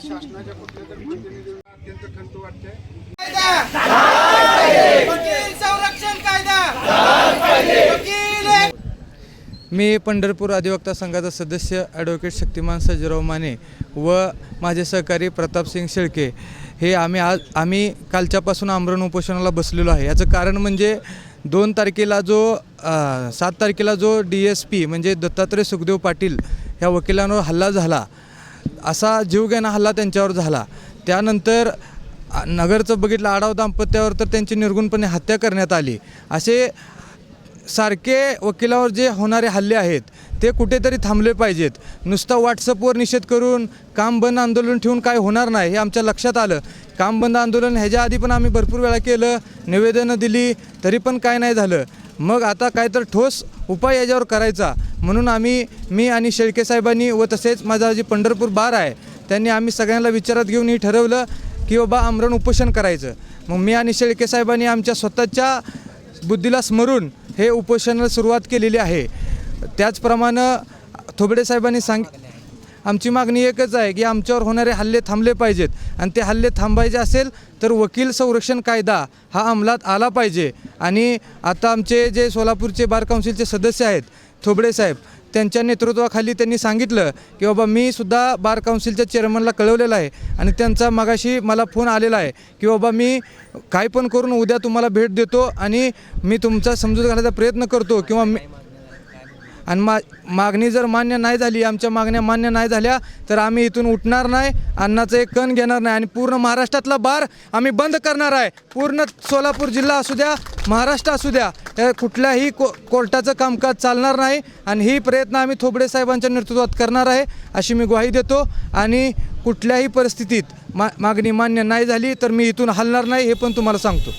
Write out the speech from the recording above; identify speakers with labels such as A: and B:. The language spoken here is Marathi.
A: शासनाच्या कुठल्या तरी प्रतिनिधीला अत्यंत खंत वाटते.
B: वकील संरक्षण कायदा.
C: मी पंढरपूर अधिवक्ता संघाचा सदस्य ॲडव्होकेट शक्तिमान सजराव माने व माझे सहकारी प्रतापसिंग शेळके हे आम्ही कालच्यापासून आमरण उपोषणाला बसलेलो आहे. याचं कारण म्हणजे 2 तारखेला 7 तारखेला जो DSP म्हणजे दत्तात्रय सुखदेव पाटील ह्या वकिलांवर हल्ला झाला, असा जीवघेणा हल्ला त्यांच्यावर झाला. त्यानंतर नगरचं बघितलं आढाव दाम्पत्यावर तर त्यांची निर्गुणपणे हत्या करण्यात आली. असे सारखे वकिलावर जे होणारे हल्ले आहेत ते कुठेतरी थांबले पाहिजेत. नुसतं व्हॉट्सअपवर निषेध करून काम बंद आंदोलन ठेवून काय होणार नाही हे आमच्या लक्षात आलं. काम बंद आंदोलन ह्याच्या आधी पण आम्ही भरपूर वेळा केलं, निवेदनं दिली, तरी पण काय नाही झालं. मग आता काय तर ठोस उपाय याच्यावर करायचा म्हणून मी आणि शेळके साहेबांनी व तसेच माझा जे पंढरपूर बार आहे त्यांनी आम्ही सगळ्यांना विचारात घेऊन हे ठरवलं की बाबा आमरण उपोषण करायचं. मग मी आणि शेळके साहेबांनी आमच्या स्वतःच्या बुद्धीला स्मरून हे उपोषणाला सुरुवात केलेली आहे. त्याचप्रमाणे थोबडे साहेबांनी आमची मागणी एकच आहे की आमच्यावर होणारे हल्ले थांबले पाहिजेत आणि ते हल्ले थांबायचे असेल तर वकील संरक्षण कायदा हा अंमलात आला पाहिजे. आणि आता आमचे जे सोलापूरचे बार काउन्सिलचे सदस्य आहेत थोबडे साहेब, त्यांच्या नेतृत्वाखाली त्यांनी सांगितलं की बाबा मी सुद्धा बार काउन्सिलच्या चेअरमनला कळवलेलं आहे आणि त्यांचा मगाशी मला फोन आलेला आहे की बाबा मी काय पण करून उद्या तुम्हाला भेट देतो आणि मी तुमचा समजूत घालायचा प्रयत्न करतो किंवा आणि मागणी जर मान्य नाही झाली, आमच्या मागण्या मान्य नाही झाल्या तर आम्ही इथून उठणार नाही, अन्नाचं एक कण घेणार नाही आणि पूर्ण महाराष्ट्रातला बार आम्ही बंद करणार आहे. पूर्ण सोलापूर जिल्हा असू द्या, महाराष्ट्र असू द्या, कुठल्याही कोर्टाचं कामकाज चालणार नाही आणि ही प्रयत्न आम्ही थोबडे साहेबांच्या नेतृत्वात करणार आहे अशी मी ग्वाही देतो. आणि कुठल्याही परिस्थितीत मागणी मान्य नाही झाली तर मी इथून हलणार नाही हे पण तुम्हाला सांगतो.